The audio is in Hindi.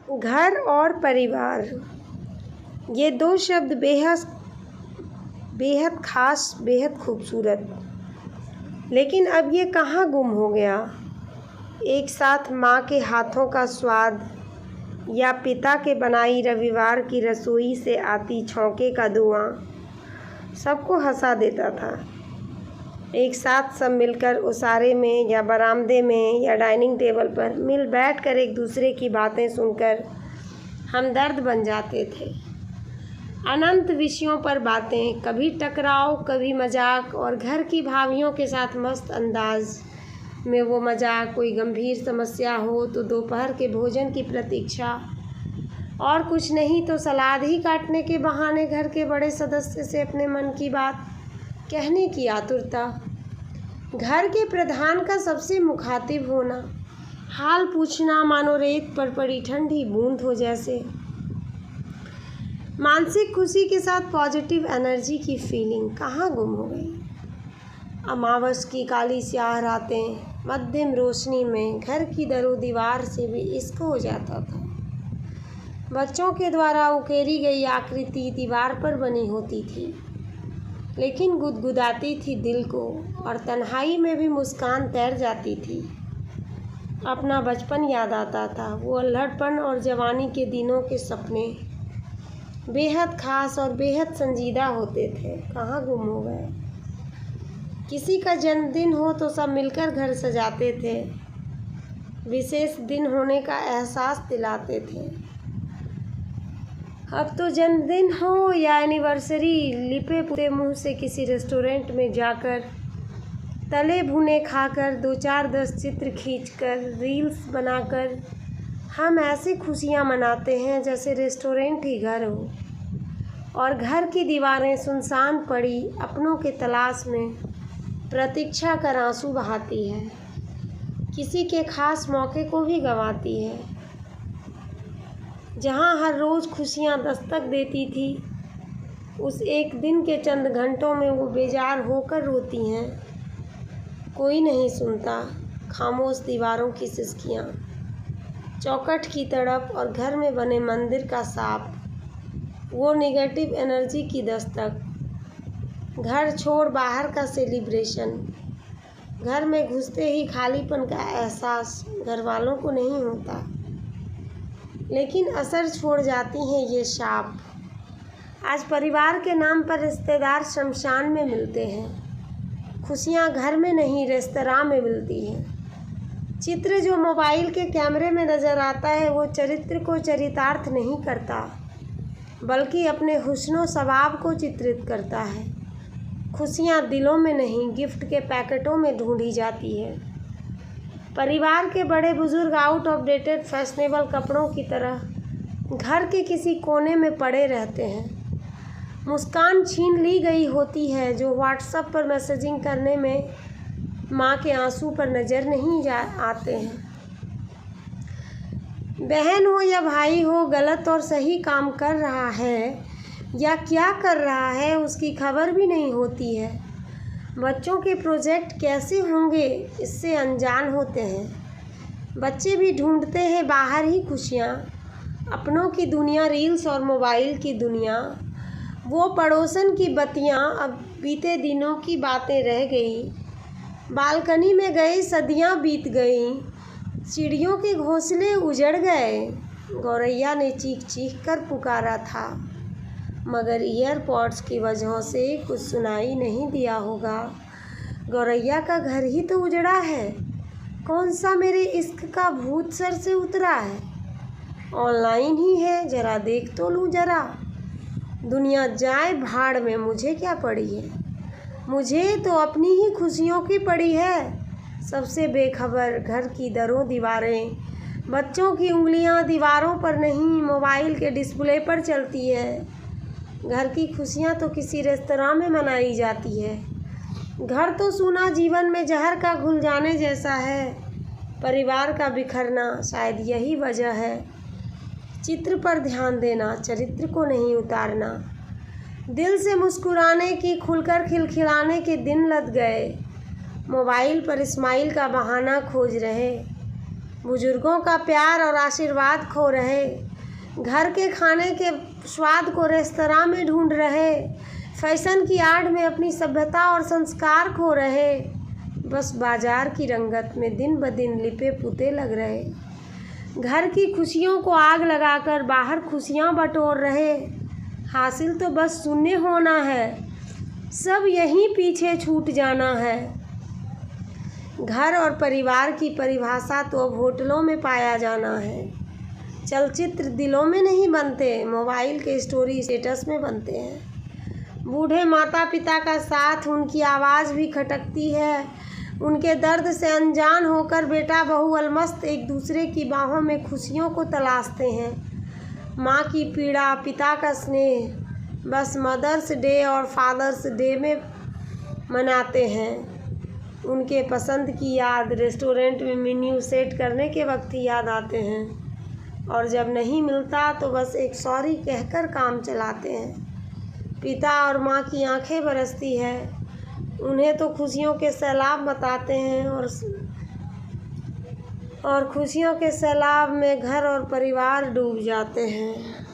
घर और परिवार, ये दो शब्द बेहद ख़ास, बेहद खूबसूरत, लेकिन अब ये कहाँ गुम हो गया। एक साथ माँ के हाथों का स्वाद या पिता के बनाई रविवार की रसोई से आती छौंके का धुआं सबको हंसा देता था। एक साथ सब मिलकर उसारे में या बरामदे में या डाइनिंग टेबल पर मिल बैठकर एक दूसरे की बातें सुनकर हमदर्द बन जाते थे। अनंत विषयों पर बातें, कभी टकराव, कभी मजाक, और घर की भाभियों के साथ मस्त अंदाज में वो मजाक। कोई गंभीर समस्या हो तो दोपहर के भोजन की प्रतीक्षा, और कुछ नहीं तो सलाद ही काटने के बहाने घर के बड़े सदस्य से अपने मन की बात कहने की आतुरता। घर के प्रधान का सबसे मुखातिब होना, हाल पूछना मानो रेत पर पड़ी ठंडी बूंद हो जैसे। मानसिक खुशी के साथ पॉजिटिव एनर्जी की फीलिंग कहाँ गुम हो गई। अमावस की काली स्याह रातें मध्यम रोशनी में घर की दरो दीवार से भी इश्क हो जाता था। बच्चों के द्वारा उकेरी गई आकृति दीवार पर बनी होती थी, लेकिन गुदगुदाती थी दिल को, और तन्हाई में भी मुस्कान तैर जाती थी। अपना बचपन याद आता था, वो अल्हड़पन और जवानी के दिनों के सपने बेहद ख़ास और बेहद संजीदा होते थे, कहाँ गुम हो गए। किसी का जन्मदिन हो तो सब मिलकर घर सजाते थे, विशेष दिन होने का एहसास दिलाते थे। अब तो जन्मदिन हो या एनिवर्सरी, लिपे पुते मुंह से किसी रेस्टोरेंट में जाकर तले भुने खाकर 2-4-10 चित्र खींचकर रील्स बनाकर हम ऐसी खुशियां मनाते हैं जैसे रेस्टोरेंट ही घर हो, और घर की दीवारें सुनसान पड़ी अपनों के तलाश में प्रतीक्षा कर आंसू बहाती है, किसी के खास मौके को भी गंवाती है। जहाँ हर रोज़ खुशियाँ दस्तक देती थी, उस एक दिन के चंद घंटों में वो बेजार होकर रोती हैं। कोई नहीं सुनता, खामोश दीवारों की सिसकियाँ, चौखट की तड़प, और घर में बने मंदिर का साप, वो नेगेटिव एनर्जी की दस्तक। घर छोड़ बाहर का सेलिब्रेशन, घर में घुसते ही खालीपन का एहसास घर वालों को नहीं होता, लेकिन असर छोड़ जाती हैं ये शाप। आज परिवार के नाम पर रिश्तेदार शमशान में मिलते हैं, खुशियाँ घर में नहीं रेस्तरां में मिलती हैं। चित्र जो मोबाइल के कैमरे में नज़र आता है वो चरित्र को चरितार्थ नहीं करता, बल्कि अपने हुस्नो स्वभाव को चित्रित करता है। खुशियाँ दिलों में नहीं, गिफ्ट के पैकेटों में ढूंढी जाती है। परिवार के बड़े बुजुर्ग आउट ऑफ डेटेड फैशनेबल कपड़ों की तरह घर के किसी कोने में पड़े रहते हैं। मुस्कान छीन ली गई होती है जो व्हाट्सएप पर मैसेजिंग करने में माँ के आंसू पर नज़र नहीं आते हैं। बहन हो या भाई हो, गलत और सही काम कर रहा है या क्या कर रहा है उसकी खबर भी नहीं होती है। बच्चों के प्रोजेक्ट कैसे होंगे इससे अनजान होते हैं। बच्चे भी ढूंढते हैं बाहर ही खुशियाँ, अपनों की दुनिया रील्स और मोबाइल की दुनिया। वो पड़ोसन की बत्तियाँ अब बीते दिनों की बातें रह गई। बालकनी में गई सदियाँ बीत गईं, चिड़ियों के घोंसले उजड़ गए। गौरैया ने चीख चीख कर पुकारा था, मगर ईयरपॉड्स की वजहों से कुछ सुनाई नहीं दिया होगा। गौरैया का घर ही तो उजड़ा है, कौन सा मेरे इश्क का भूत सर से उतरा है। ऑनलाइन ही है, जरा देख तो लूँ जरा। दुनिया जाए भाड़ में, मुझे क्या पड़ी है, मुझे तो अपनी ही खुशियों की पड़ी है। सबसे बेखबर घर की दरों दीवारें, बच्चों की उंगलियां दीवारों पर नहीं मोबाइल के डिस्प्ले पर चलती है। घर की खुशियाँ तो किसी रेस्तरां में मनाई जाती है। घर तो सूना जीवन में जहर का घुल जाने जैसा है। परिवार का बिखरना शायद यही वजह है। चित्र पर ध्यान देना, चरित्र को नहीं उतारना। दिल से मुस्कुराने की, खुलकर खिलखिलाने के दिन लद गए। मोबाइल पर स्माइल का बहाना खोज रहे। बुजुर्गों का प्यार और आशीर्वाद खो रहे, घर के खाने के स्वाद को रेस्तरां में ढूंढ रहे, फैशन की आड़ में अपनी सभ्यता और संस्कार खो रहे, बस बाजार की रंगत में दिन ब दिन लिपे पुते लग रहे, घर की खुशियों को आग लगाकर बाहर खुशियां बटोर रहे, हासिल तो बस शून्य होना है, सब यहीं पीछे छूट जाना है। घर और परिवार की परिभाषा तो अब होटलों में पाया जाना है। चलचित्र दिलों में नहीं बनते, मोबाइल के स्टोरी स्टेटस में बनते हैं। बूढ़े माता पिता का साथ, उनकी आवाज़ भी खटकती है। उनके दर्द से अनजान होकर बेटा बहू अलमस्त एक दूसरे की बाहों में खुशियों को तलाशते हैं। माँ की पीड़ा, पिता का स्नेह बस मदर्स डे और फादर्स डे में मनाते हैं। उनके पसंद की याद रेस्टोरेंट में मेन्यू सेट करने के वक्त ही याद आते हैं, और जब नहीं मिलता तो बस एक सॉरी कहकर काम चलाते हैं। पिता और माँ की आंखें बरसती है, उन्हें तो खुशियों के सैलाब बताते हैं, और खुशियों के सैलाब में घर और परिवार डूब जाते हैं।